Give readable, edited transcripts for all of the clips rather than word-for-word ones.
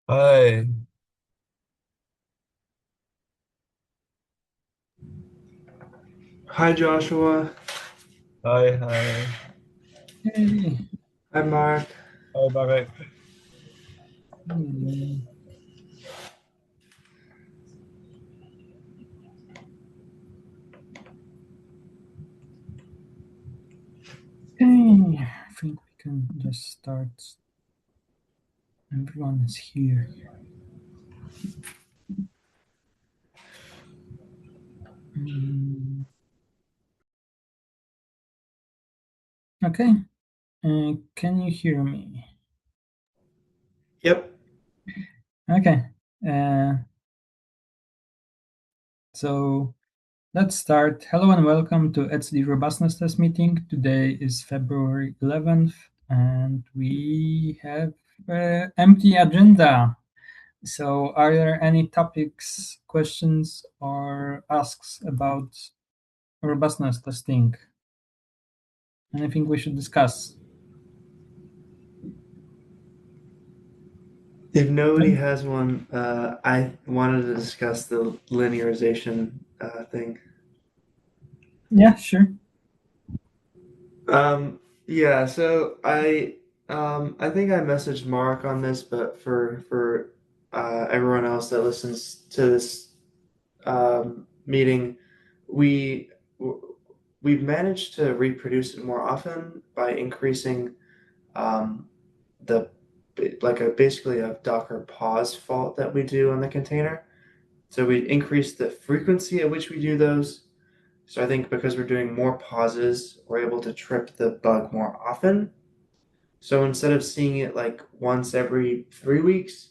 Hi, Hi Joshua. hi. Hey. Hi Mark. Hi, Marek. Hmm. Okay, I think we can just start. Everyone is here. Hmm. Okay, can you hear me? Yep. Okay, uh, so let's start. Hello and welcome to it's the robustness test meeting. Today is February 11th, and we have empty agenda. So, are there any topics, questions, or asks about robustness testing? Anything we should discuss? If nobody has one, I wanted to discuss the linearization thing. Yeah, sure. Yeah. So I think I messaged Mark on this, but for everyone else that listens to this meeting, we we've managed to reproduce it more often by increasing um, the like a basically a Docker pause fault that we do on the container. So we increase the frequency at which we do those. So I think because we're doing more pauses, we're able to trip the bug more often. So instead of seeing it like once every 3 weeks,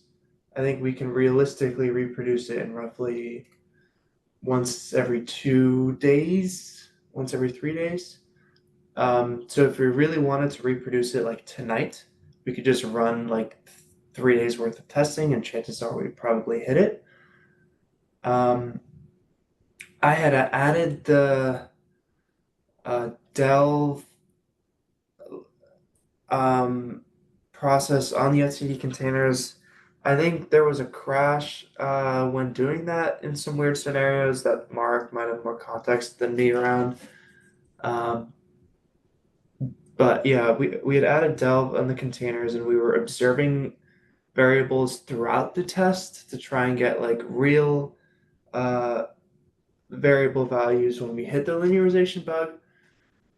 I think we can realistically reproduce it in roughly once every 2 days, once every 3 days. So if we really wanted to reproduce it like tonight, we could just run like 3 days worth of testing, and chances are we'd probably hit it. Um, I had added the delve um, process on the etcd containers. I think there was a crash when doing that in some weird scenarios that Mark might have more context than me around. Um, but yeah, we had added delve on the containers, and we were observing variables throughout the test to try and get like real uh, variable values when we hit the linearization bug.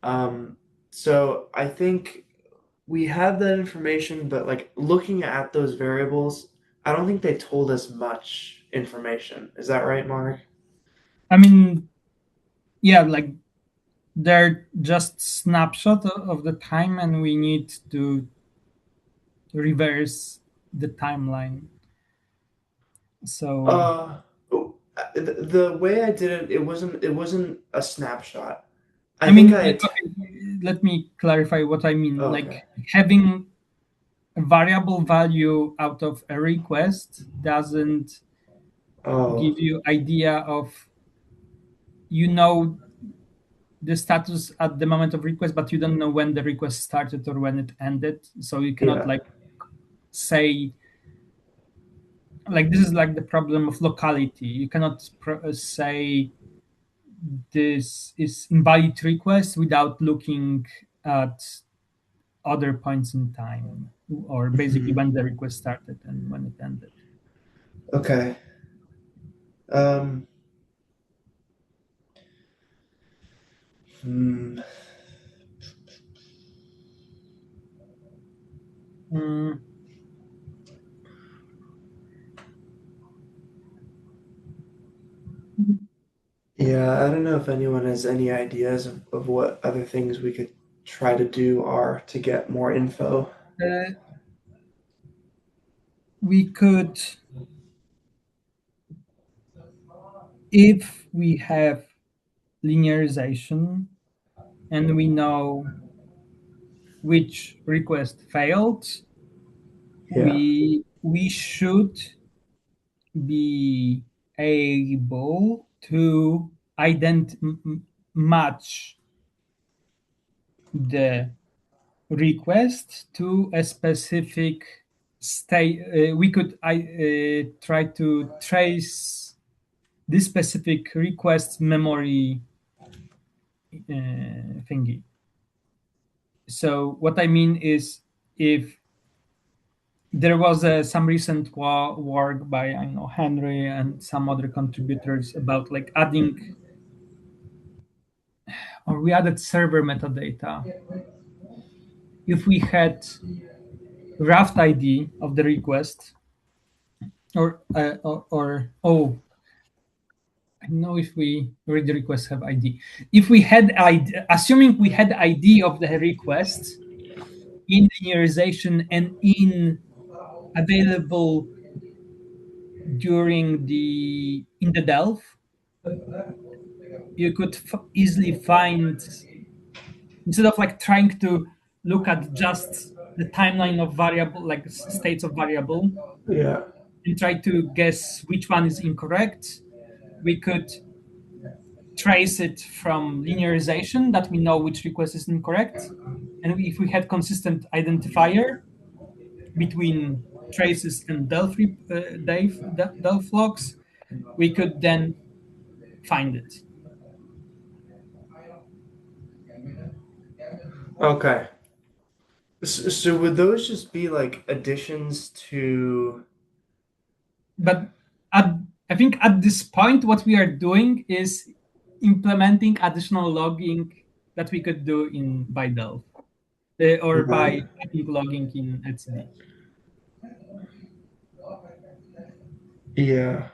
Um, so I think we have that information, but like looking at those variables, I don't think they told us much information. Is that right, Mark? I mean, yeah, like they're just snapshot of the time, and we need to reverse the timeline. So, Oh, the way I did it, it wasn't a snapshot. I I think mean, I had. okay, let me clarify what I mean. Oh, Like okay. having a variable value out of a request doesn't Oh, give you idea of, you know, the status at the moment of request, but you don't know when the request started or when it ended. So you cannot yeah. like say, like, this is like the problem of locality. You cannot say this is invalid request without looking at other points in time, or basically Mhm. when the request started and when it ended. Okay. Um. Hmm. Mm, Yeah, I don't know if anyone has any ideas of what other things we could try to do are to get more info. uh, we could, if we have linearization and we know which request failed, Yeah. we should be able to match the request to a specific we could try to trace this specific request memory thingy. So what I mean is, if there was some recent work by, I know, Henry and some other contributors about like adding, or we added server metadata. If we had raft ID of the request, or oh, I don't know if we read requests have ID. If we had ID, assuming we had ID of the request in linearization and in available during the in the delf, you could easily find, instead of like trying to look at just the timeline of variable, like states of variable, Yeah. and try to guess which one is incorrect, we could trace it from linearization that we know which request is incorrect. And if we had consistent identifier between traces and delf logs, we could then find it. Okay. So would those just be like additions to? But I think at this point, what we are doing is implementing additional logging that we could do in by delf, or by Okay. adding logging in etcd. Yeah.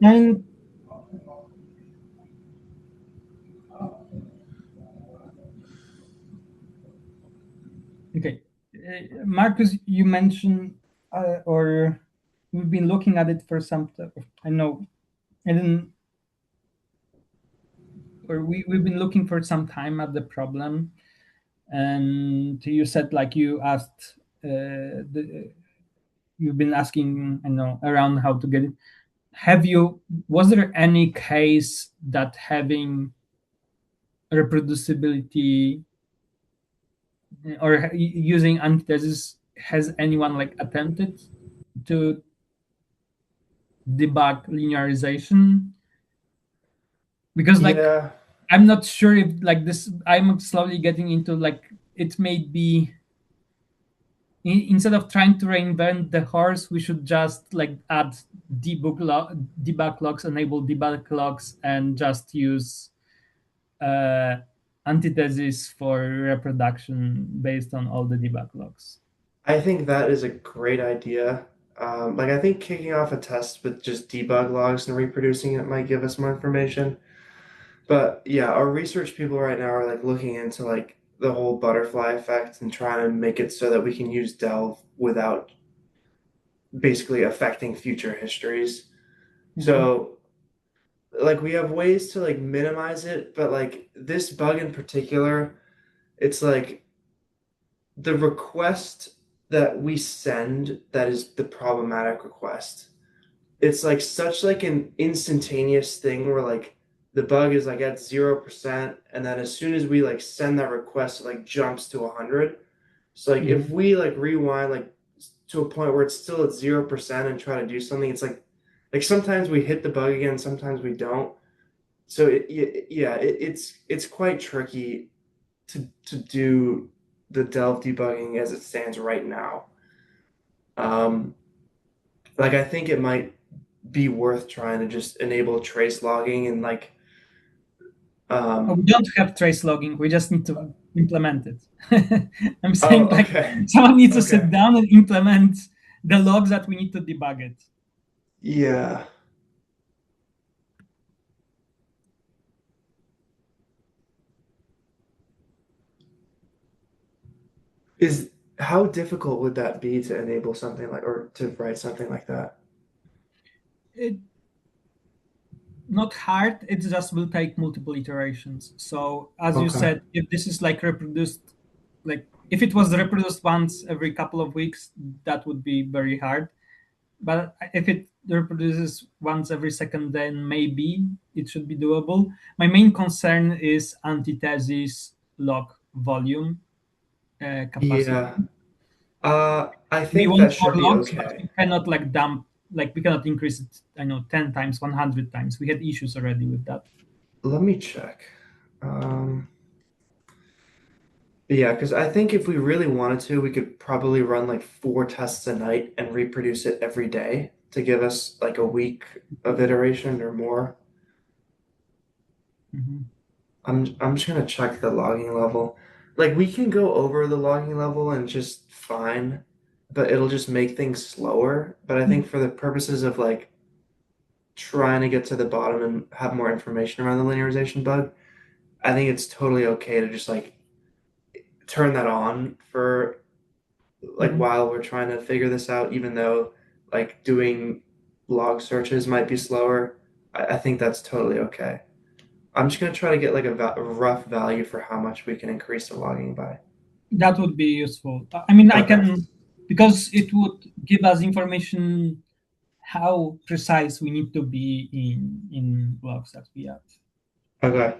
And okay, Marcus, you mentioned, or we've been looking at it for some time. I know, and then, or we've been looking for some time at the problem. And you said like you asked, you've been asking, I know, around how to get it. Was there any case that having reproducibility or using antithesis, has anyone like attempted to debug linearization? Because like Yeah. I'm not sure if like this, I'm slowly getting into like, it may be, instead of trying to reinvent the horse, we should just like add debug logs, enable debug logs, and just use uh, antithesis for reproduction based on all the debug logs. I think that is a great idea. Like I think kicking off a test with just debug logs and reproducing it might give us more information. But yeah, our research people right now are like looking into like the whole butterfly effect and trying to make it so that we can use Delve without basically affecting future histories. Okay. So like we have ways to like minimize it, but like this bug in particular, it's like the request that we send that is the problematic request. It's like such like an instantaneous thing where like the bug is like at 0%, and then as soon as we like send that request, it like jumps to 100. So like if Mhm. we like rewind like to a point where it's still at 0% and try to do something, it's like sometimes we hit the bug again, sometimes we don't. So yeah, it's quite tricky to do the Delve debugging as it stands right now. Um, like I think it might be worth trying to just enable trace logging and like Oh, we um don't have trace logging. We just need to implement it. I'm saying oh, like okay. someone needs to sit Okay. down and implement the logs that we need to debug it. Yeah. Is how difficult would that be to enable something like or to write something like that? It not hard. It just will take multiple iterations. So as you Okay. said, if this is like reproduced, like if it was reproduced once every couple of weeks, that would be very hard. But if it reproduces once every second, then maybe it should be doable. My main concern is antithesis log volume capacity. Yeah. I We think want that more should be logs, but okay. we cannot like dump, like we cannot increase it, I know, 10 times, 100 times. We had issues already with that. Let me check. Um, yeah, because I think if we really wanted to, we could probably run like 4 tests a night and reproduce it every day to give us like a week of iteration or more. Mhm. I'm just gonna check the logging level. Like we can go over the logging level and just fine, but it'll just make things slower. But I think for the purposes of like trying to get to the bottom and have more information around the linearization bug, I think it's totally okay to just like turn that on for like Mhm. while we're trying to figure this out, even though like doing log searches might be slower. I think that's totally okay. I'm just gonna try to get like a rough value for how much we can increase the logging by. That would be useful. I mean, I Okay. can, because it would give us information how precise we need to be in logs that we have. Okay.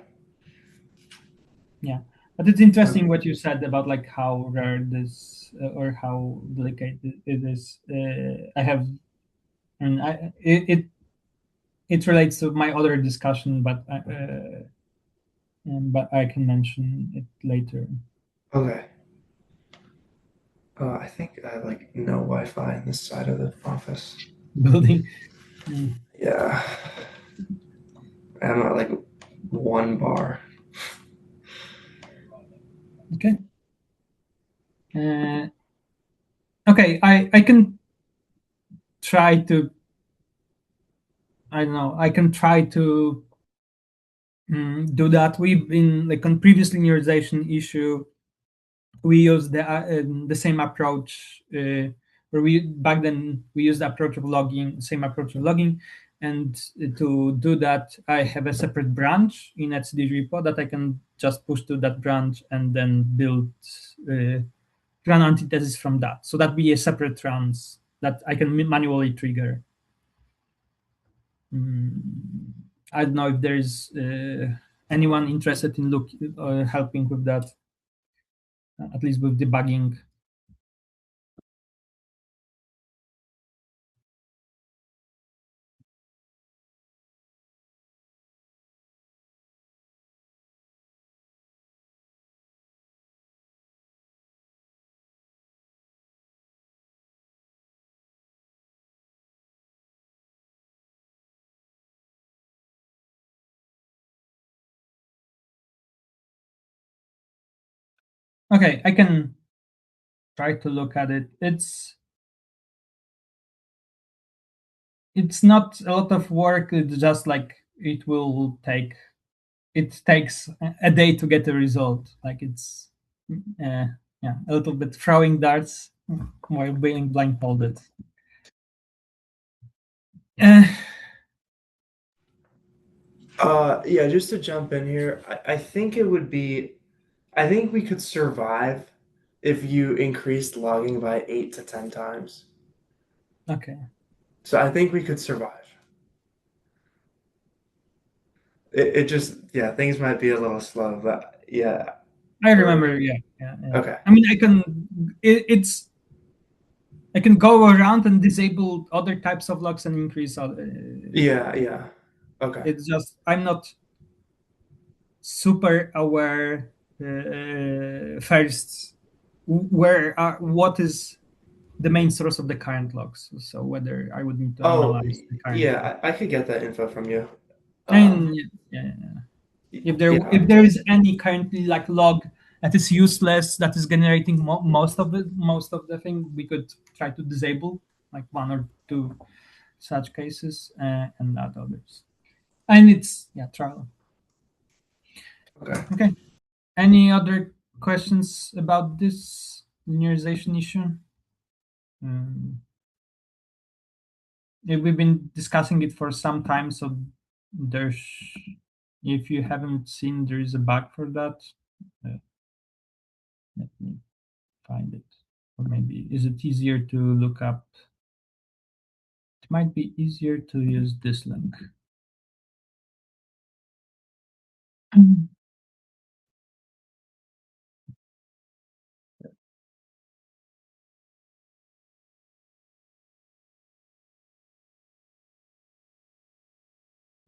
Yeah, but it's interesting Um, what you said about like how rare this or how delicate it is. I have, and it relates to my other discussion, but I can mention it later. okay. I think I have like no Wi-Fi in this side of the office. Building. Mm, Yeah. I'm at like 1 bar. okay. Uh, okay. I can try to. I don't know. I can try to do that. We've been like on previous linearization issue. We used the same approach where we back then we used the approach of logging, same approach of logging, and to do that I have a separate branch in etcd repo that I can just push to that branch and then build run antithesis from that, so that be a separate runs that I can manually trigger. Mm, I don't know if there's anyone interested in helping with that, at least with debugging. Okay, I can try to look at it. It's not a lot of work. It's just like it takes a day to get a result. Like it's yeah, a little bit throwing darts while being blindfolded. Uh, Yeah, just to jump in here, I think it would be, I think we could survive if you increased logging by 8 to 10 times. okay, So I think we could survive. It just, yeah, things might be a little slow, but yeah, I for, remember. Yeah, yeah, yeah. okay. I mean, I can. It's I can go around and disable other types of logs and increase other. Yeah, yeah. Okay. It's just I'm not super aware first what is the main source of the current logs, so whether I would need to Oh, analyze the current log. yeah, I could get that info from you. And yeah, yeah, yeah. Yeah. If there is any currently like log that is useless that is generating most of the thing, we could try to disable like one or two such cases and not others, and it's yeah trial. Okay. Okay. Any other questions about this linearization issue. We've been discussing it for some time, so there's, if you haven't seen, there is a bug for that. Let me find it. Or maybe, is it easier to look up? It might be easier to use this link.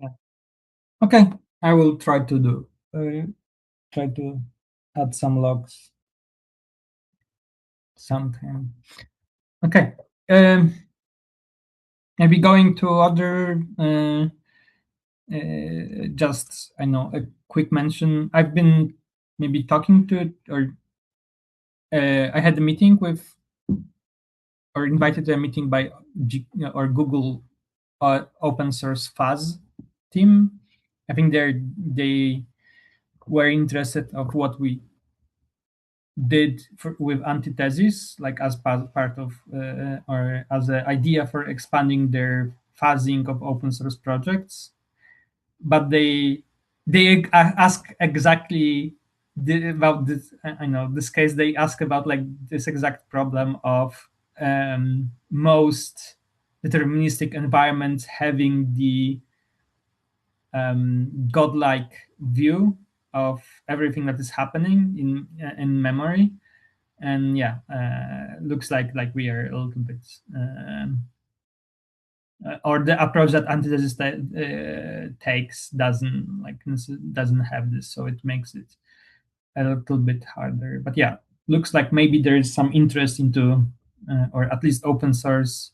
Yeah. Okay, I will try to add some logs sometime. Okay. Maybe going to other, just, I know, a quick mention. I've been maybe talking to it, or I had a meeting with, or invited to a meeting by or Google open source Fuzz team. I think they were interested of what we did with antithesis, like as part of or as an idea for expanding their fuzzing of open source projects. But they ask exactly about this. I know this case. They ask about like this exact problem of most deterministic environments having the godlike view of everything that is happening in memory. And yeah, looks like we are a little bit or the approach that antithesis takes doesn't have this, so it makes it a little bit harder. But yeah, looks like maybe there is some interest into or at least open source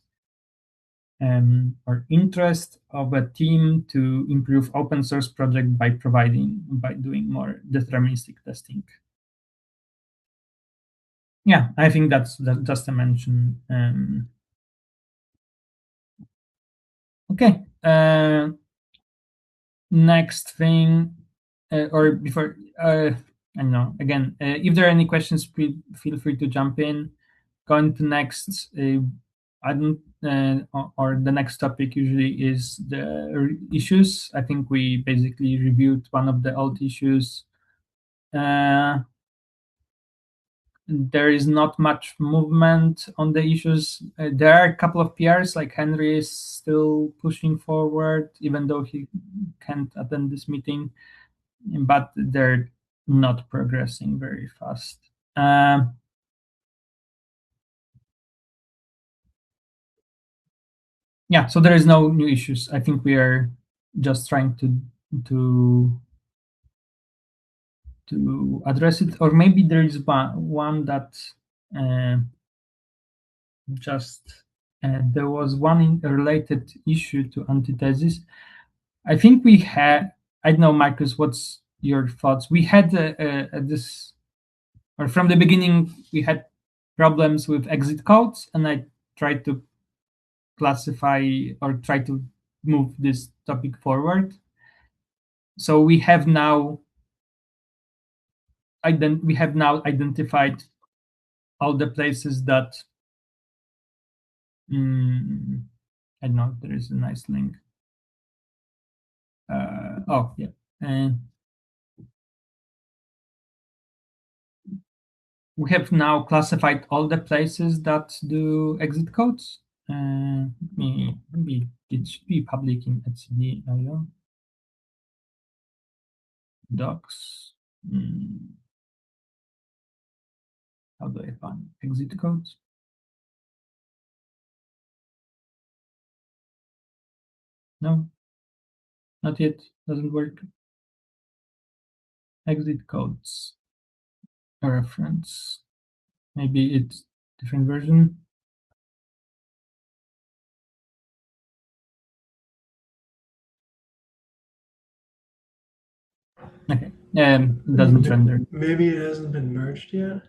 or interest of a team to improve open source project by doing more deterministic testing. Yeah, I think that's just a mention. Okay. Next thing, or before, I don't know. Again, if there are any questions, feel free to jump in. Going to next, I don't, or the next topic usually is the issues. I think we basically reviewed one of the old issues. There is not much movement on the issues. There are a couple of PRs, like Henry is still pushing forward, even though he can't attend this meeting, but they're not progressing very fast. Yeah, so there is no new issues. I think we are just trying to address it, or maybe there is one that just there was one related issue to antithesis. I think we had. I don't know, Marcus. What's your thoughts? We had this, or from the beginning, we had problems with exit codes, and I tried to classify or try to move this topic forward. So we have now identified all the places that I don't know, there is a nice link. Oh yeah, and we have now classified all the places that do exit codes. Maybe it should be public in etcd docs. How do I find exit codes? No, not yet. Doesn't work. Exit codes. A reference. Maybe it's different version. Okay. It doesn't render. Maybe it hasn't been merged yet.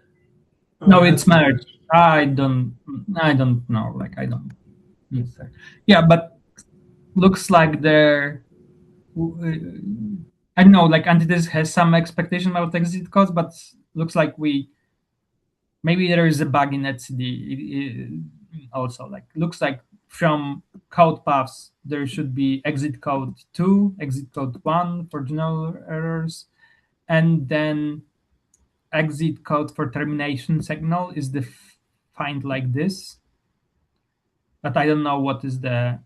Oh, No, it it's has been merged. I don't know. Like I don't. Yeah, but looks like there. I know, like Antithesis has some expectation about exit codes, but looks like we maybe there is a bug in etcd also. Like, looks like from code paths there should be exit code 2, exit code 1 for general errors, and then exit code for termination signal is defined like this, but I don't know what is the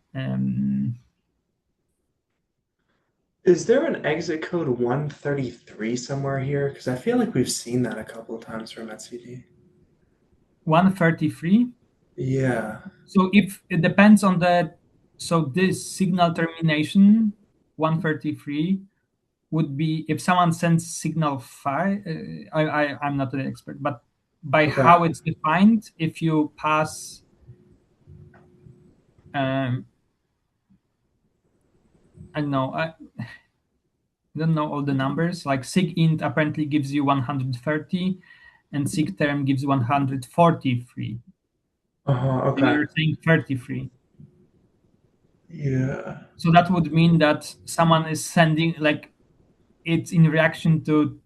Is there an exit code 133 somewhere here? Because I feel like we've seen that a couple of times from etcd. 133. Yeah. So if it depends on the, so this signal termination 133 would be if someone sends signal 5. I'm not an expert, but by Okay. how it's defined, if you pass I don't know, I don't know all the numbers. Like sig int apparently gives you 130 and sig term gives 143. Uh-huh. And Okay. you're saying 33. Yeah. So that would mean that someone is sending, like, it's in reaction to,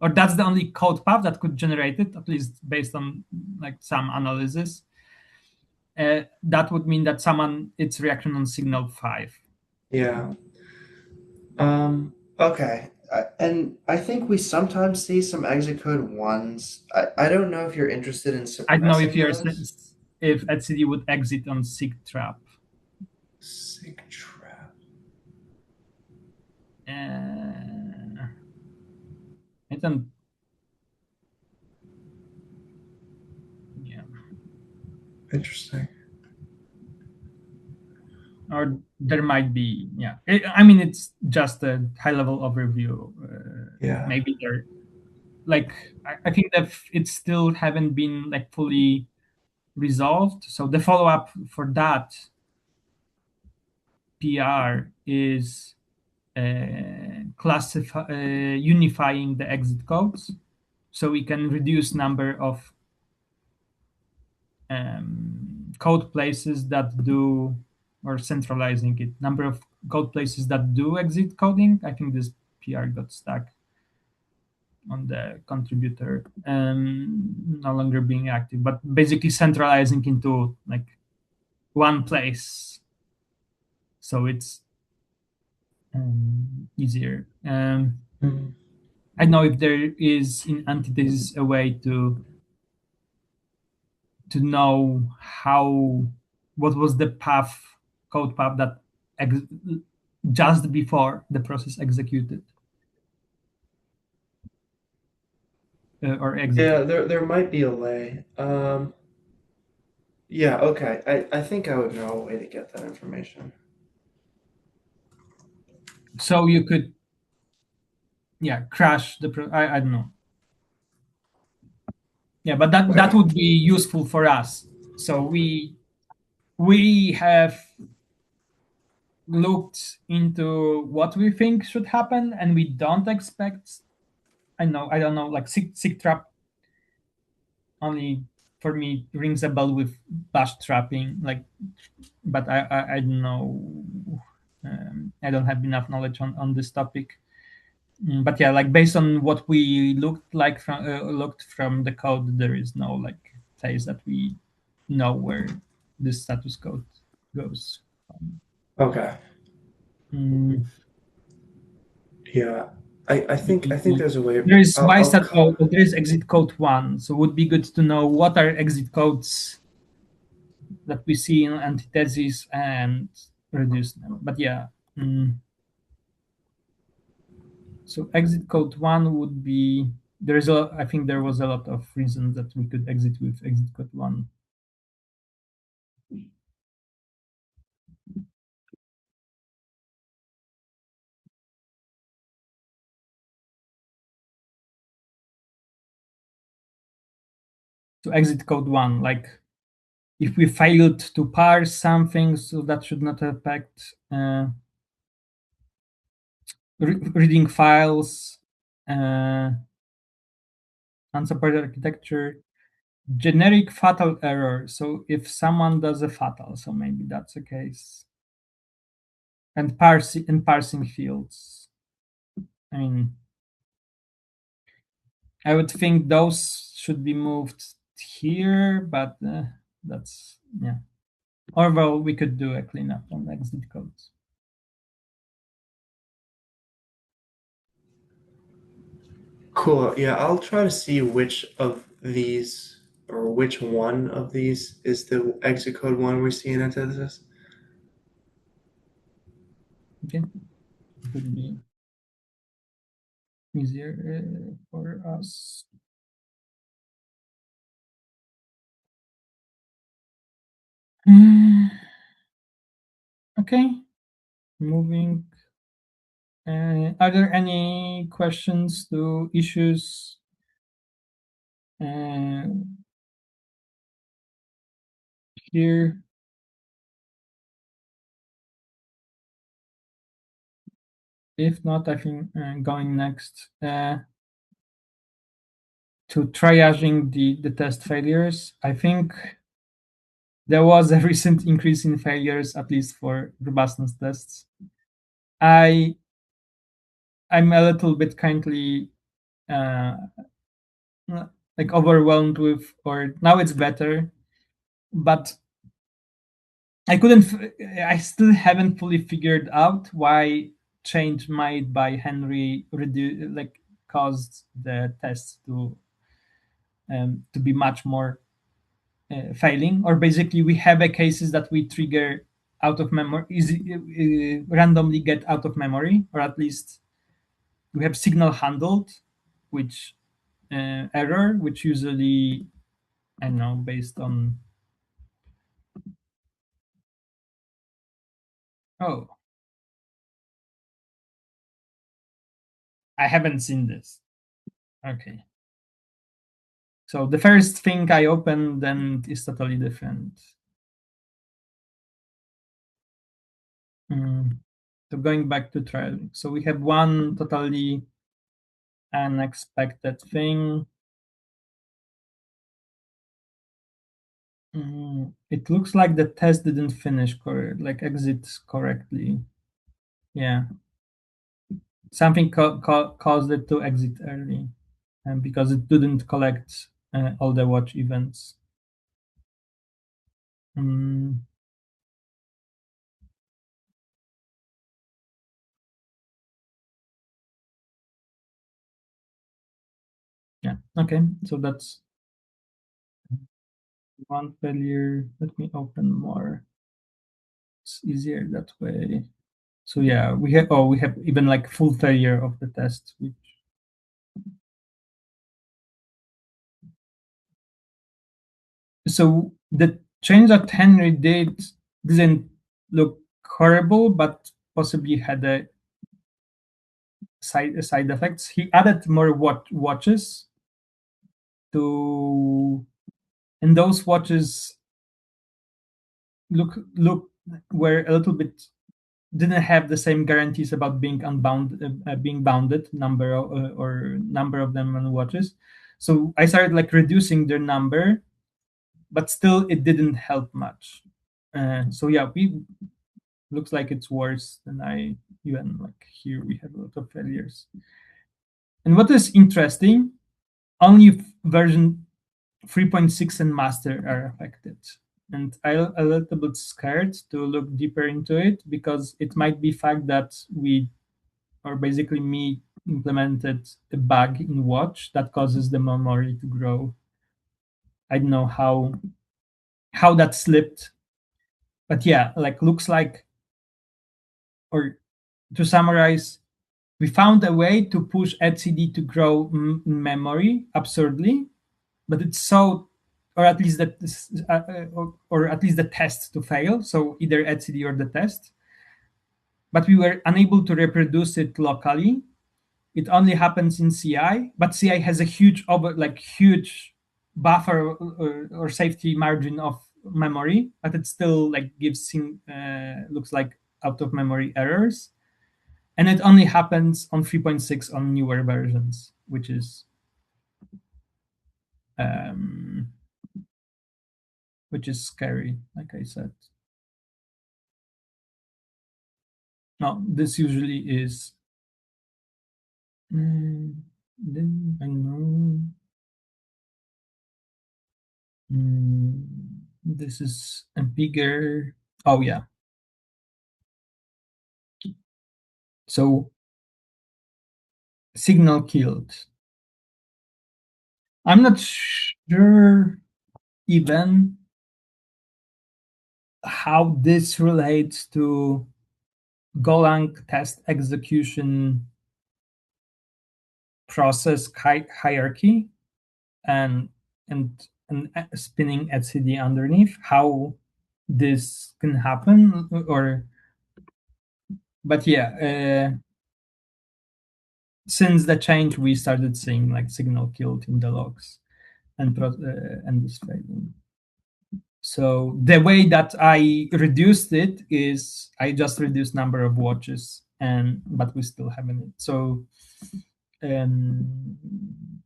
or that's the only code path that could generate it, at least based on like some analysis. That would mean that someone, it's reaction on signal 5. Yeah. Okay. And I think we sometimes see some exit code ones. I don't know if you're interested in I don't know if suppressing you're those. if etcd would exit on sig trap. Sig trap. I don't. Yeah. Interesting. Or there might be. Yeah. I mean, it's just a high level overview. Yeah. Maybe there, like, I think that it still haven't been like fully resolved. So the follow up for that PR is unifying the exit codes, so we can reduce number of code places that do, or centralizing it, number of code places that do exit coding. I think this PR got stuck on the contributor, no longer being active, but basically centralizing into like one place, so it's easier. Mhm. I don't know if there is in antithesis a way to know how, what was the path, code path that ex- just before the process executed or Yeah, exited. there might be a lay. Yeah, okay. I think I would know a way to get that information. So you could, yeah, crash the I don't know. Yeah, but that Okay. would be useful for us. So we have looked into what we think should happen, and we don't expect. I don't know, like sig trap only for me rings a bell with bash trapping, like, but I don't know. I don't have enough knowledge on this topic. But yeah, like based on what we looked from the code, there is no like place that we know where this status code goes. Okay. Mm, Yeah. I think there's a way. there is I'll that call. there is exit code 1, so it would be good to know what are exit codes that we see in antithesis and reduce them. But yeah, so exit code 1 would be, there's a, I think there was a lot of reasons that we could exit with exit code 1. So exit code 1, like if we failed to parse something, so that should not affect reading files, uh, unsupported architecture, generic fatal error. So if someone does a fatal, so maybe that's the case. And parsing fields. I mean, I would think those should be moved here, but that's yeah. Although we could do a cleanup on exit codes. Cool. Yeah, I'll try to see which of these or which one of these is the exit code one we see in antithesis. Okay, it would be easier for us. Okay, moving. Are there any questions to issues? Here. If not, I think going next to triaging the test failures. I think there was a recent increase in failures, at least for robustness tests. I'm a little bit kindly like overwhelmed with, or now it's better, but I still haven't fully figured out why change made by Henry caused the tests to be much more failing, or basically we have a cases that we trigger out of memory, randomly get out of memory, or at least we have signal handled, which error, which usually I don't know based on oh I haven't seen this. Okay, so the first thing I open then is totally different. So going back to trial, so we have one totally unexpected thing. It looks like the test didn't finish like exit correctly. Yeah, something caused it to exit early, and because it didn't collect all the watch events. Mm, yeah. Okay. So that's one failure. Let me open more. It's easier that way. So yeah, we have even like full failure of the test, which so the change that Henry didn't look horrible, but possibly had a side effects. He added more watches to, and those watches look were a little bit didn't have the same guarantees about being being bounded number or number of them on watches. So I started like reducing their number, but still it didn't help much. So yeah, we looks like it's worse than I even like. Here we have a lot of failures. And what is interesting, only version 3.6 and master are affected. And I'm a little bit scared to look deeper into it because it might be fact that we, or basically me, implemented a bug in watch that causes the memory to grow. I don't know how that slipped, but yeah, like looks like, or to summarize, we found a way to push etcd to grow in memory absurdly, but it's so, or at least that or at least the test to fail, so either etcd or the test, but we were unable to reproduce it locally. It only happens in ci, but ci has a huge buffer or safety margin of memory, but it still like gives looks like out of memory errors, and it only happens on 3.6 on newer versions, um, which is scary, like I said. No, this usually is. Then I know. This is a bigger. Oh yeah. So signal killed. I'm not sure even how this relates to Golang test execution process hierarchy and and spinning etcd underneath, how this can happen. Or but yeah, since the change we started seeing like signal killed in the logs and this failing. So the way that I reduced it is I just reduced number of watches, and but we still haven't it. So um,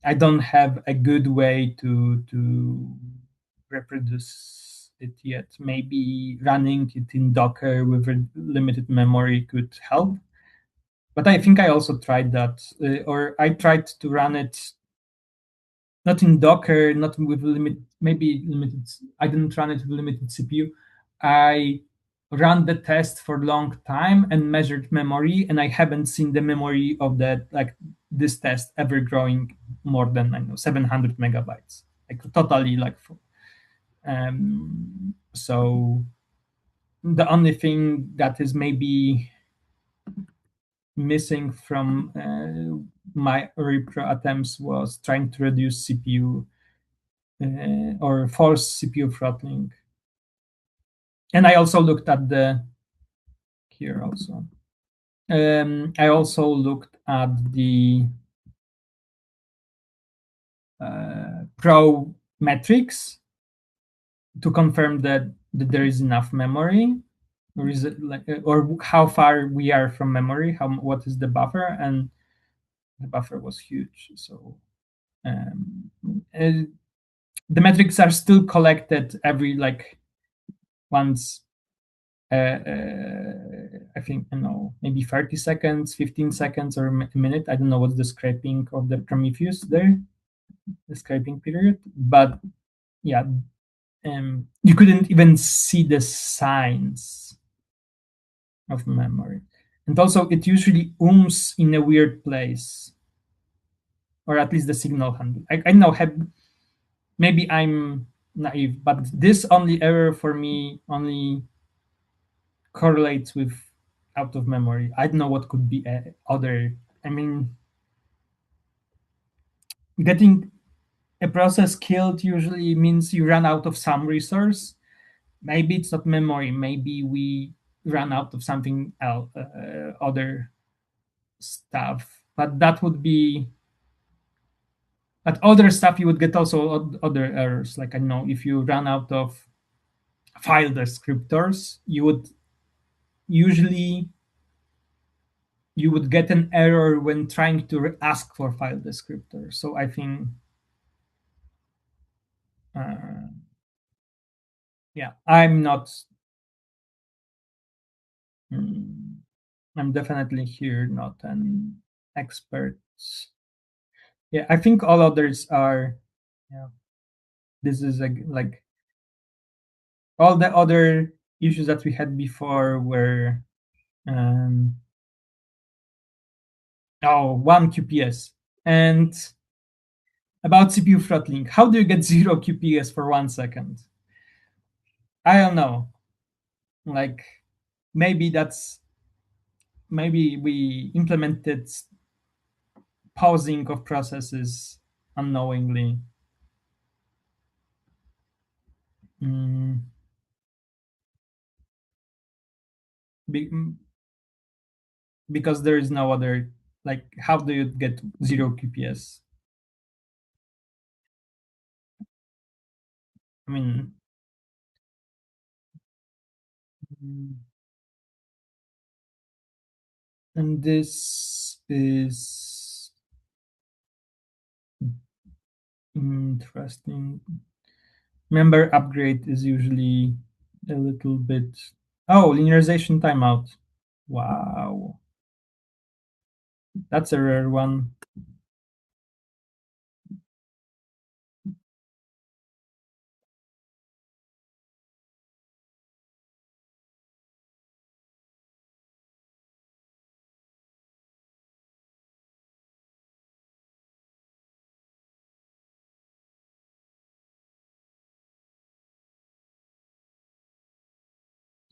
I don't have a good way to reproduce it yet. Maybe running it in Docker with limited memory could help. But I think I also tried that, or I tried to run it not in Docker, not with maybe limited. I didn't run it with limited CPU. I ran the test for a long time and measured memory, and I haven't seen the memory of that like this test ever growing more than I know 700 megabytes, like totally like. So the only thing that is maybe missing from my repro attempts was trying to reduce CPU or force CPU throttling. And I also looked at the here also. I also looked at the pro metrics to confirm that there is enough memory, or is it like, or how far we are from memory, what is the buffer, and the buffer was huge. So um, uh, the metrics are still collected every like once I think I know maybe 30 seconds, 15 seconds, or a minute. I don't know what's the scraping of the Prometheus there, the scraping period. But yeah, you couldn't even see the signs of memory, and also it usually in a weird place, or at least the signal handle. I know maybe I'm naive, but this only error for me only correlates with out of memory. I don't know what could be other. I mean, getting a process killed usually means you run out of some resource. Maybe it's not memory. Maybe we run out of something else, other stuff. But that would be. But other stuff you would get also other errors. Like I know if you run out of file descriptors, usually you would get an error when trying to ask for file descriptor. So I think, uh, yeah, I'm not. mm, I'm definitely here not an expert. Yeah, I think all others are. Yeah, this is like all the other issues that we had before were. Um, 1 QPS. And about CPU throttling, how do you get 0 QPS for 1 second? I don't know. Like maybe we implemented pausing of processes unknowingly. Mm, be, because there is no other, like, how do you get 0 QPS? I mean, mm, and this is interesting. Member upgrade is usually a little bit. Oh, linearization timeout. Wow, that's a rare one.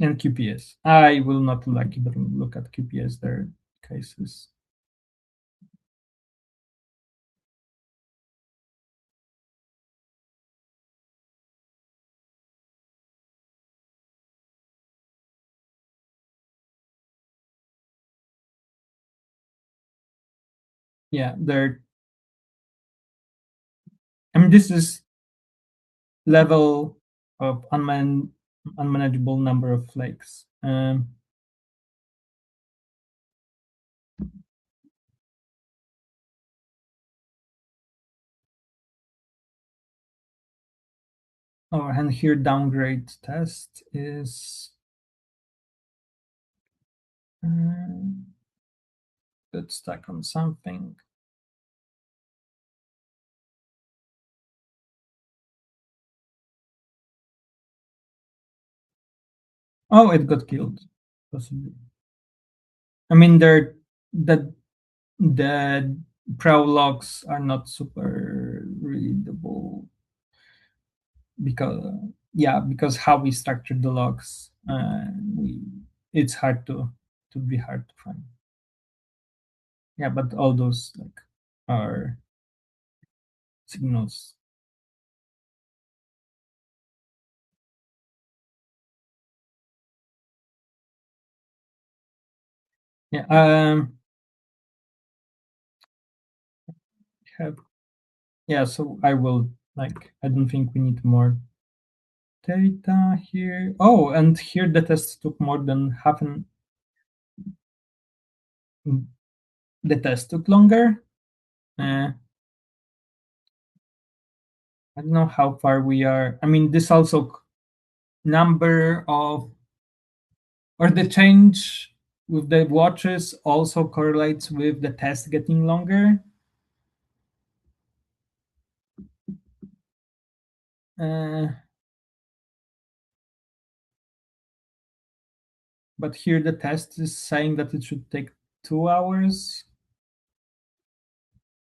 And QPS. I will not even look at QPS. There are cases. Yeah, there. I mean, this is level of unmanageable number of flakes. Oh, and here downgrade test is got stuck on something. Oh, it got killed, possibly. I mean, the prologues are not super readable because because how we structured the logs, it's hard to be hard to find. Yeah, but all those like are signals. Yeah. Have Yeah. So I will I don't think we need more data here. Oh, and here the test took more than half an. The test took longer. I don't know how far we are. I mean, this also number of or the change with the watches also correlates with the test getting longer. Uh, but here the test is saying that it should take 2 hours.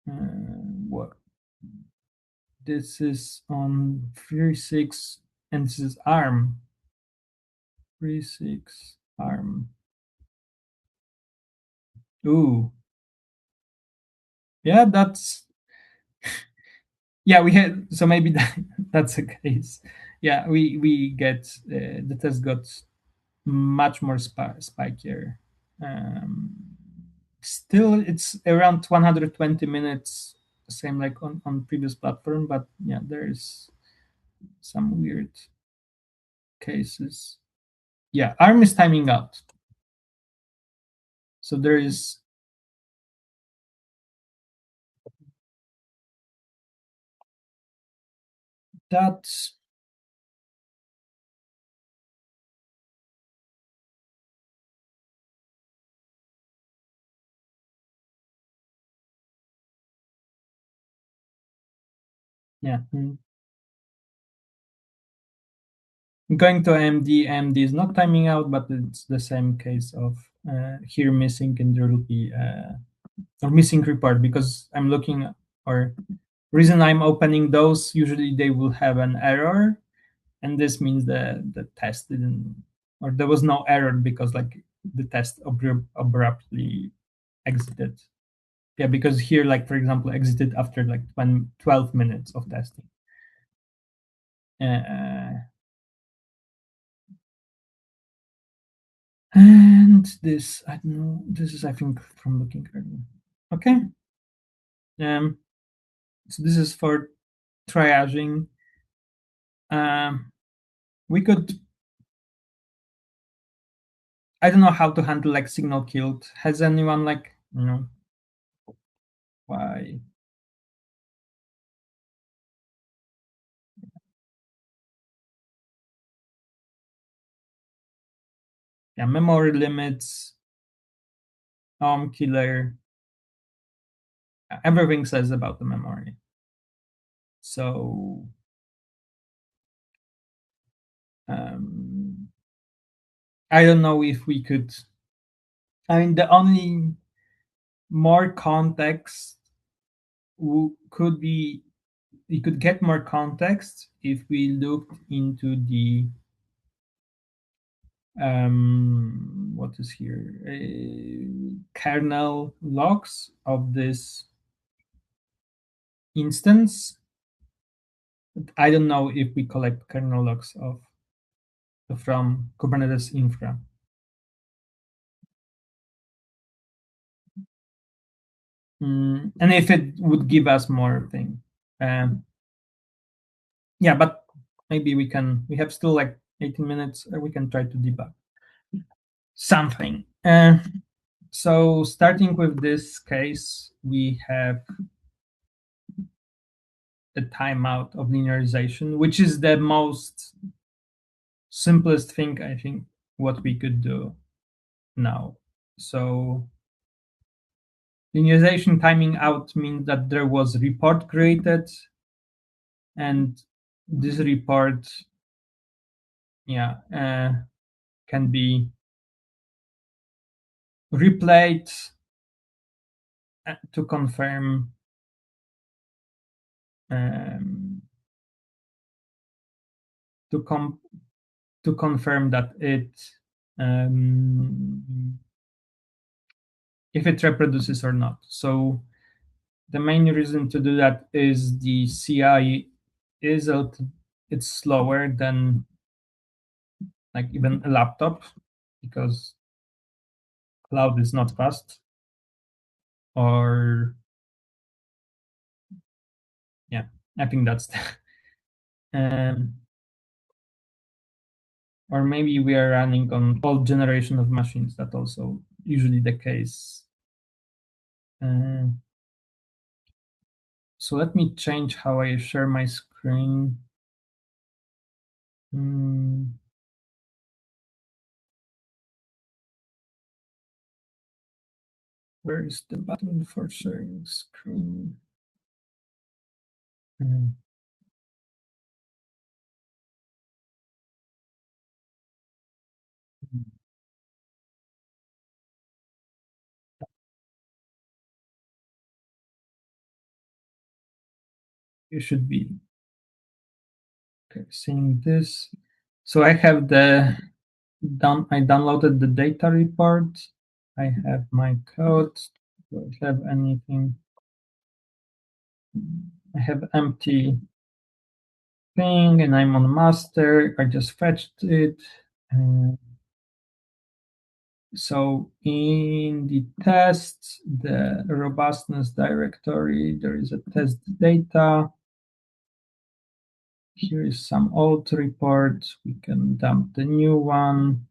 What? This is on 3.6, and this is ARM. 3.6 ARM. Ooh. Yeah, that's yeah. We had so maybe that's a case. Yeah, we get the test got much more spikier. Um, Still, it's around 120 minutes, same like on previous platform, but yeah, there's some weird cases. Yeah, ARM is timing out, so there is that. Yeah. Going to AMD, AMD is not timing out, but it's the same case of here missing, and there will be or missing report because I'm looking or reason I'm opening those, usually they will have an error, and this means the test didn't, or there was no error because the test abruptly exited. Yeah, because here, for example, exited after 12 minutes of testing. And this, I don't know, this is, I think, from looking earlier. Okay. So this is for triaging. We could, I don't know how to handle signal killed. Has anyone why? Yeah, memory limits, killer. Everything says about the memory. So I don't know if we could. I mean, the only more context could be we could get more context if we looked into the what is here? Kernel logs of this instance. I don't know if we collect kernel logs from Kubernetes infra. And if it would give us more thing. Yeah, but maybe we have still like 18 minutes. We can try to debug something. So starting with this case, we have a timeout of linearization, which is the most simplest thing, I think, what we could do now. So linearization timing out means that there was a report created, and this report, can be replayed to confirm to confirm that if it reproduces or not. So the main reason to do that is the CI it's slower than like even a laptop, because cloud is not fast. Or I think that's or maybe we are running on old generation of machines. That also usually the case. So let me change how I share my screen. Where is the button for sharing screen? You should be seeing this. So I have I downloaded the data report. I have my code. Do I have anything? I have empty thing, and I'm on master. I just fetched it. So in the test, the robustness directory, there is a test data. Here is some old report. We can dump the new one.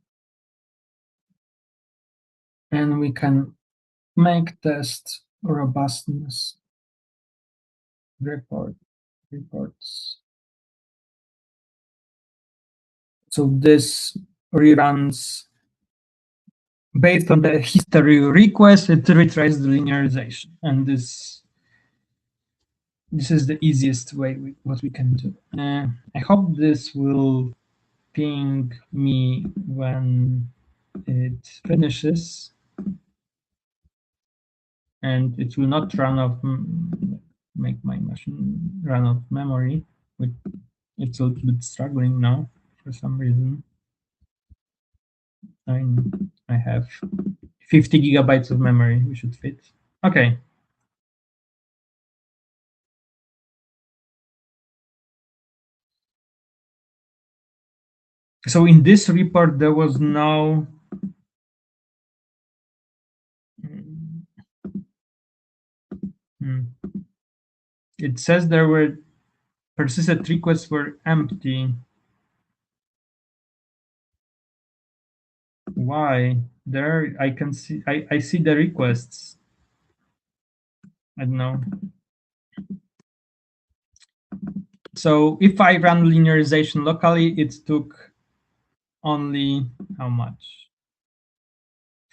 And we can make test robustness reports. So this reruns based on the history request. It retries the linearization, and this is the easiest way what we can do. I hope this will ping me when it finishes, and it will not run off, make my machine run out of memory. It's a little bit struggling now for some reason. I have 50 gigabytes of memory. We should fit. Okay. So in this report, there was no it says there were persistent requests were empty. Why? There I can see I see the requests. I don't know. So if I run linearization locally, it took only how much?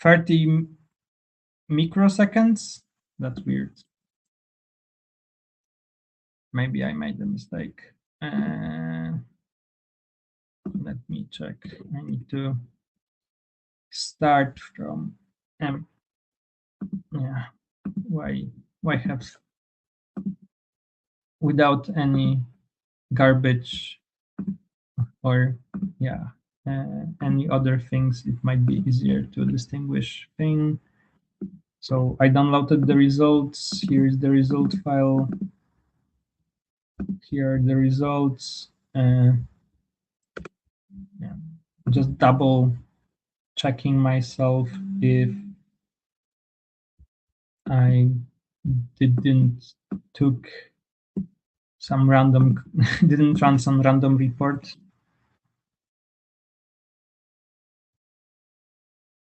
30 microseconds? That's weird. Maybe I made a mistake. Let me check. I need to start from yeah. Why have without any garbage or any other things, it might be easier to distinguish thing. So I downloaded the results. Here is the result file. Here are the results. Yeah. Just double checking myself if I didn't took some random didn't run some random report.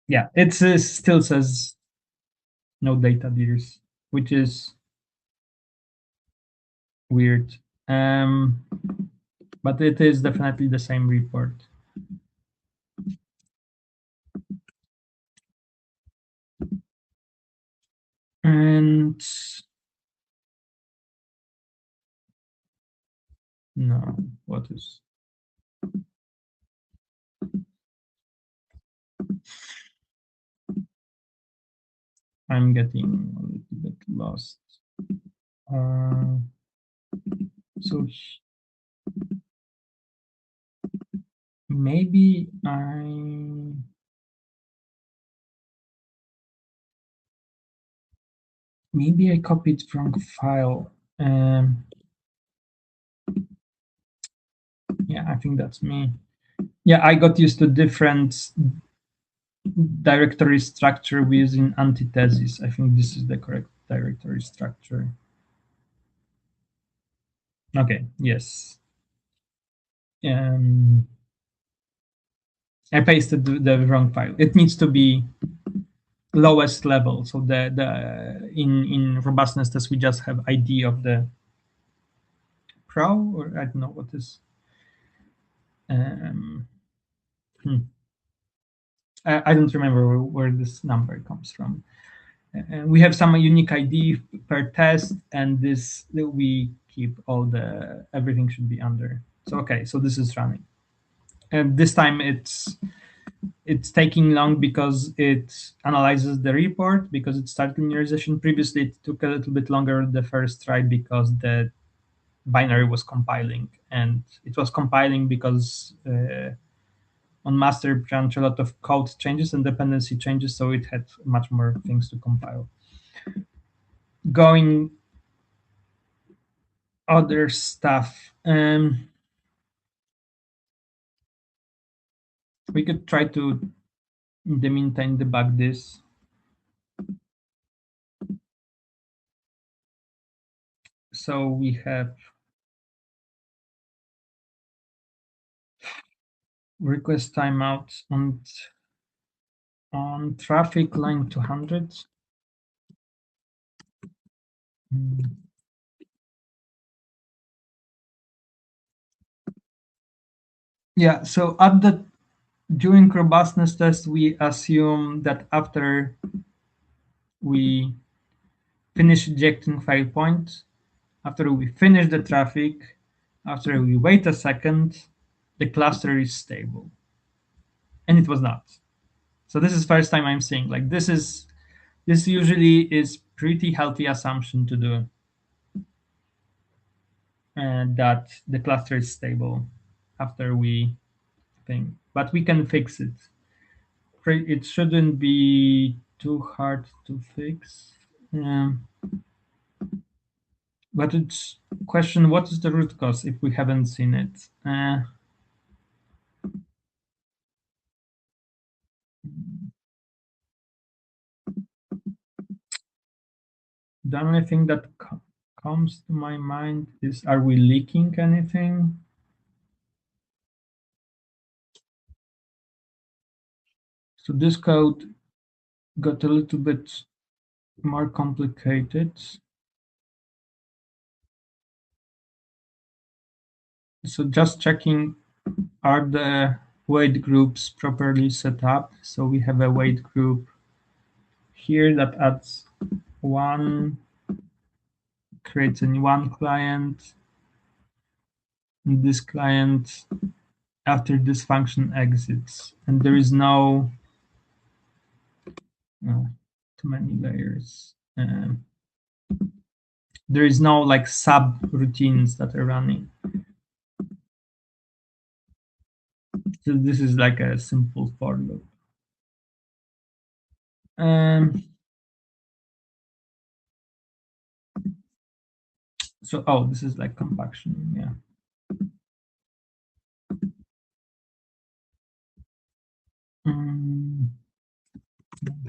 Yeah, it still says no data dears, which is weird. But it is definitely the same report. And no, what is? I'm getting a little bit lost. So maybe I copied wrong file. Yeah, I think that's me. Yeah, I got used to different directory structure using antithesis. I think this is the correct directory structure. Okay, yes. I pasted the wrong file. It needs to be lowest level. So the in robustness test we just have ID of the pro, or I don't know what is. I don't remember where this number comes from. We have some unique ID per test, and this we keep all the everything should be under. So okay, so this is running, and this time it's taking long because it analyzes the report because it started linearization. Previously, it took a little bit longer the first try because the binary was compiling, and it was compiling because on master branch a lot of code changes and dependency changes, so it had much more things to compile. Going other stuff. We could try to, in the meantime, debug this. So we have request timeout on traffic line 200. Yeah, so during robustness test, we assume that after we finish ejecting file point, after we finish the traffic, after we wait a second, the cluster is stable. And it was not. So this is first time I'm seeing like this usually is pretty healthy assumption to do, and that the cluster is stable after we think, but we can fix it. It shouldn't be too hard to fix. But it's question, what is the root cause if we haven't seen it? The only thing that comes to my mind is, are we leaking anything? So this code got a little bit more complicated. So just checking, are the weight groups properly set up? So we have a weight group here that adds one, creates a new one client. And this client, after this function exits, and there is no too many layers. There is no like sub routines that are running. So this is like a simple for loop. So, oh, this is like compaction, yeah.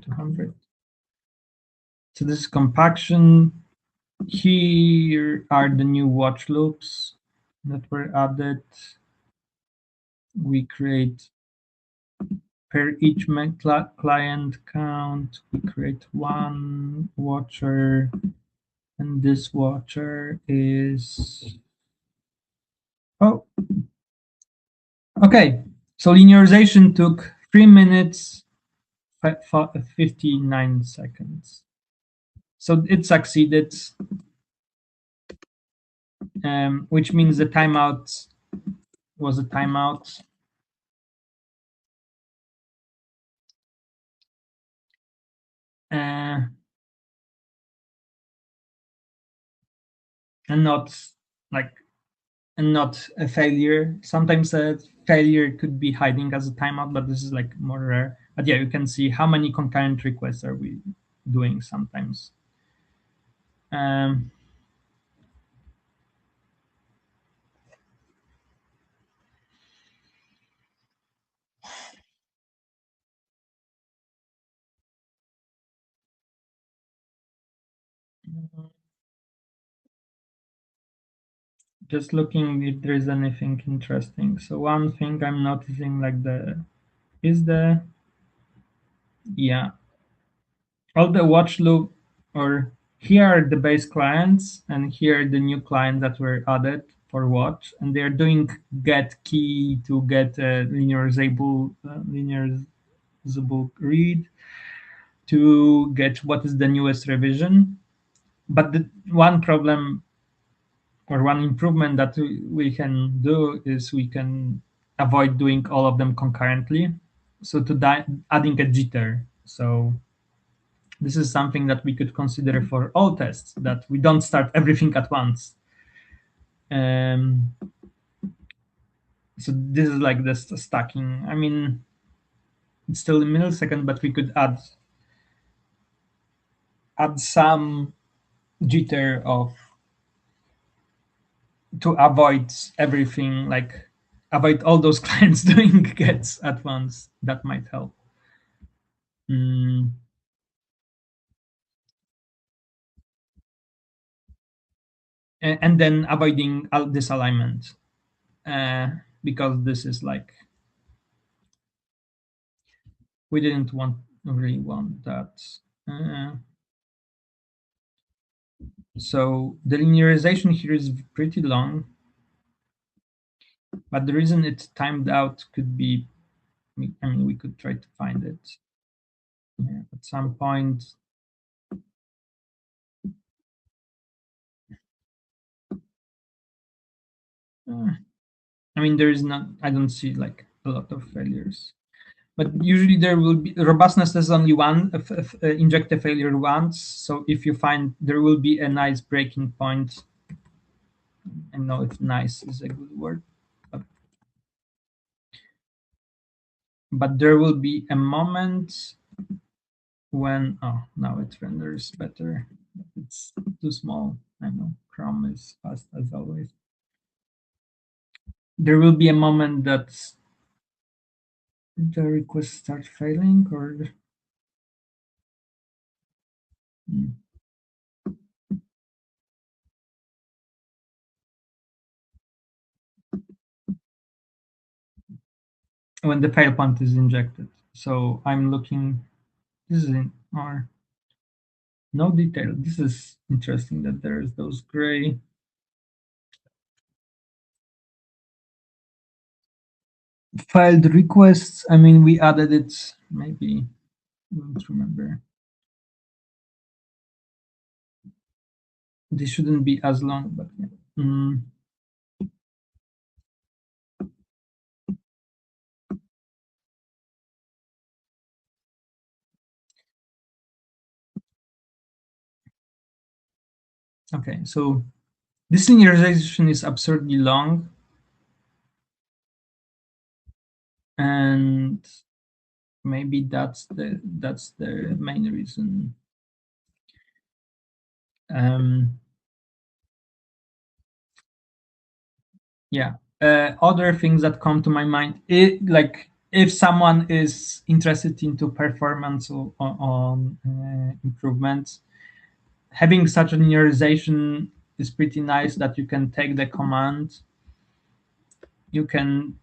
200. So this is compaction. Here are the new watch loops that were added. We create per each client count. We create one watcher, and this watcher is, oh, okay. So linearization took 3 minutes 59 seconds. So it succeeded, which means the timeout was a timeout. And not like and not a failure. Sometimes a failure could be hiding as a timeout, but this is like more rare. But yeah, you can see how many concurrent requests are we doing sometimes. Um, just looking if there is anything interesting. So one thing I'm noticing, like yeah, all the watch loop, or here are the base clients and here are the new clients that were added for watch, and they're doing get key to get a linearizable read to get what is the newest revision. But the one problem or one improvement that we can do is we can avoid doing all of them concurrently. So adding a jitter. So this is something that we could consider for all tests, that we don't start everything at once. Um, so this is like the stacking. I mean, it's still a millisecond, but we could add some jitter of to avoid everything, like avoid all those clients doing gets at once. That might help. Mm. And then avoiding disalignment, because this is like we didn't really want that. Uh, so the linearization here is pretty long, but the reason it's timed out could be, I mean, we could try to find it at some point. I mean, there is not, I don't see like a lot of failures, but usually there will be robustness is only one inject a failure once. So if you find there will be a nice breaking point, I know if nice is a good word, but, there will be a moment when, oh, now it renders better. It's too small. I know Chrome is fast as always. There will be a moment that the request start failing, or when the fail point is injected. So I'm looking. This is in R. No detail. This is interesting that there's those gray. Filed requests. I mean, we added it. Maybe I don't remember. This shouldn't be as long, but yeah. Okay, so this linearization is absurdly long. and maybe that's the main reason. Yeah. Other things that come to my mind, like if someone is interested into performance on improvements, having such a linearization is pretty nice that you can take the command, you can,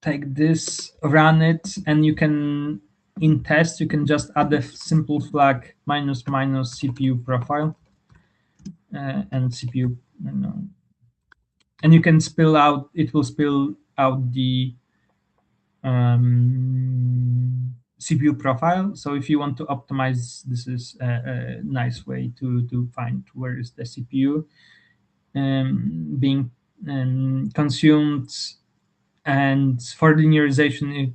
take this, run it, and you can, in test, you can just add a simple flag minus minus CPU profile and CPU, and you can spill out, it will spill out the CPU profile. So if you want to optimize, this is a nice way to find where is the CPU being consumed. And for linearization,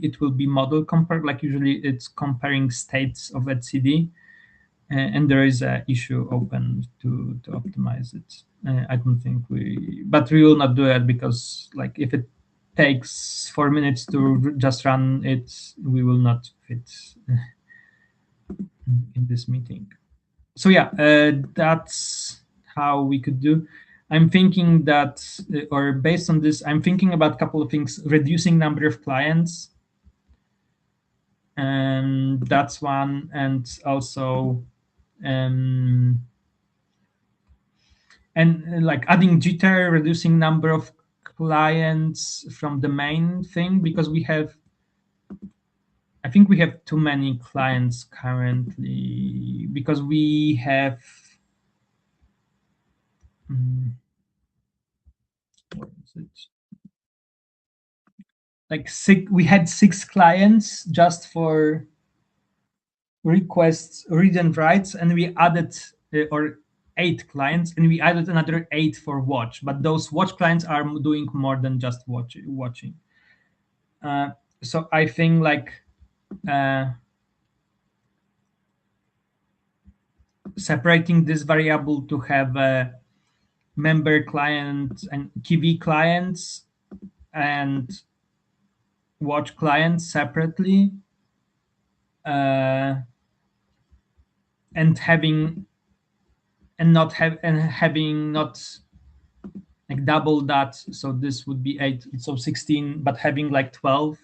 it will be model compare. Like usually, it's comparing states of etcd, and there is a issue open to optimize it. I don't think but we will not do it because, like, if it takes 4 minutes to just run it, we will not fit in this meeting. So yeah, that's how we could do. I'm thinking that, or based on this, I'm thinking about a couple of things: reducing number of clients, and that's one, and also and like adding jitter, reducing number of clients from the main thing, because I think we have too many clients currently, because we have what is it? Like we had 6 clients just for requests, read and writes, and we added or 8 clients, and we added another 8 for watch. But those watch clients are doing more than just watching. So I think, like, separating this variable to have member clients and key clients and watch clients separately, and having not like double that. So this would be 8, so 16, but having like 12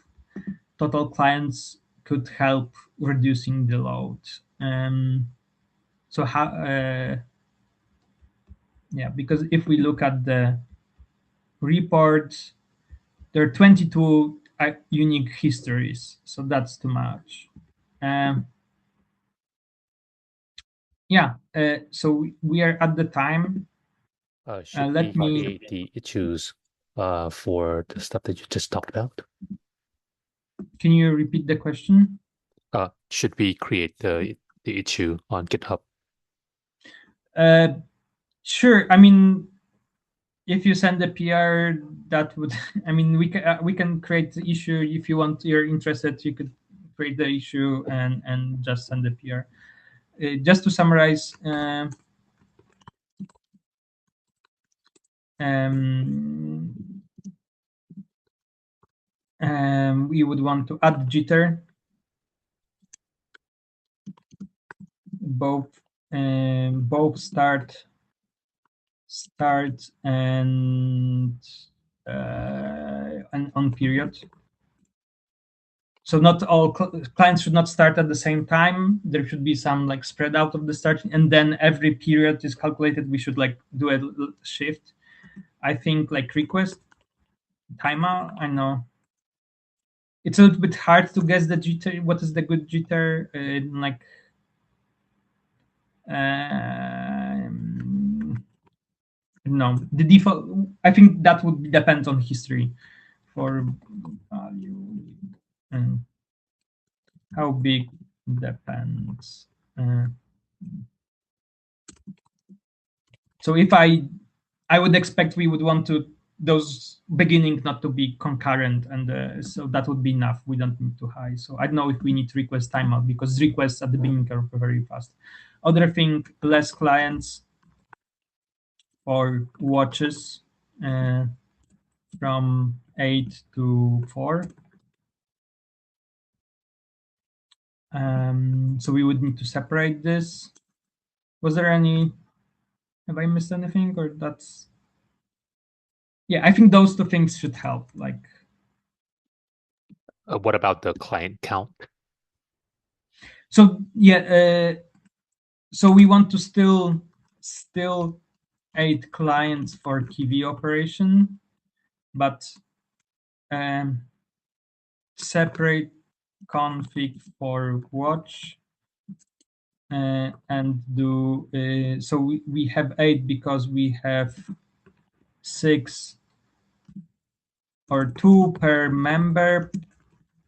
total clients could help reducing the load. So how yeah, because if we look at the report, there are 22 unique histories, so that's too much. Yeah, so we are at the time. Should Let we me. create the issues for the stuff that you just talked about? Can you repeat the question? Should we create the issue on GitHub? Sure. I mean, if you send a PR, that would. I mean, we can create the issue if you want. You're interested, you could create the issue and just send the PR. Just to summarize. We would want to add jitter, both start and on period. So not all clients should not start at the same time. There should be some like spread out of the start, and then every period is calculated. We should like do a shift. I think like request timeout. I know it's a little bit hard to guess the jitter. What is the good jitter? Like no, the default. I think that would depend on history for value and how big depends. So if I would expect we would want to those beginning not to be concurrent, and so that would be enough. We don't need too high. So I don't know if we need request timeout, because requests at the beginning are very fast. Other thing, less clients or watches from 8 to 4. So we would need to separate this. Was there any, have I missed anything, or that's, yeah, I think those two things should help. Like, What about the client count? so yeah, so we want to still 8 clients for TV operation, but separate config for watch, and do so we have 8 because we have 6 or 2 per member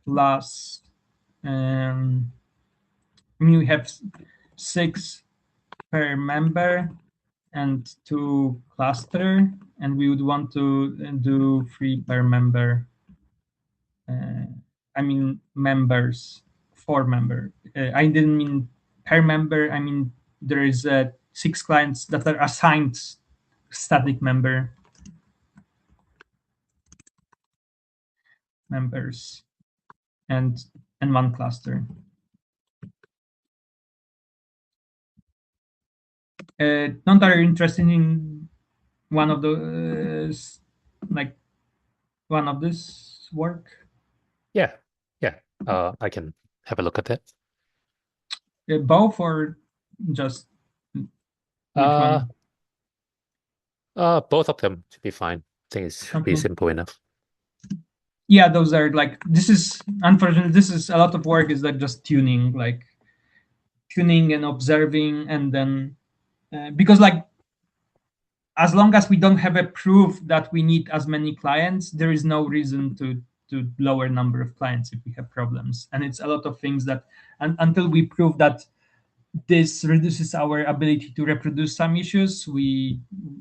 plus we have 6 per member and 2 cluster, and we would want to do 3 per member. I mean members, 4 member. I didn't mean per member. I mean there is 6 clients that are assigned static members and 1 cluster. Don't are you interested in one of the like one of this work? Yeah. I can have a look at that. Both or just which Uh, one? Both of them should be fine. I think it should be Okay. simple enough. Yeah, those are like, this is unfortunately, this is a lot of work, is like just tuning, like tuning and observing, and then because like as long as we don't have a proof that we need as many clients, there is no reason to lower number of clients if we have problems. And it's a lot of things that until we prove that this reduces our ability to reproduce some issues,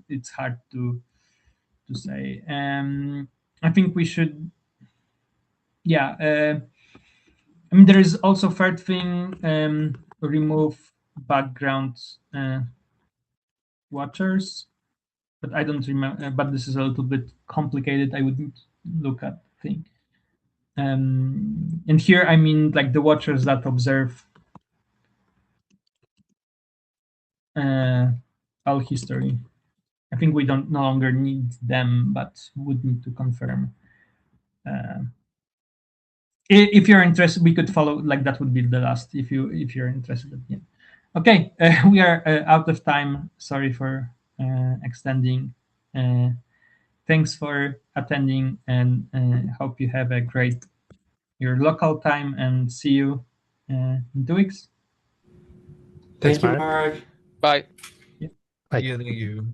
it's hard to say. I think we should, yeah. I mean, there is also third thing, remove background watchers, but I don't remember. But this is a little bit complicated. I would need to look at thing. And here I mean like the watchers that observe all history. I think we don't no longer need them, but would need to confirm. If you're interested, we could follow, like that would be the last if you're interested. Yeah. Okay, we are out of time. Sorry for extending. Thanks for attending, and hope you have a great your local time, and see you in 2 weeks. Thanks, Thank you, Mark. Mark. Bye. Yeah. Bye. Thank you.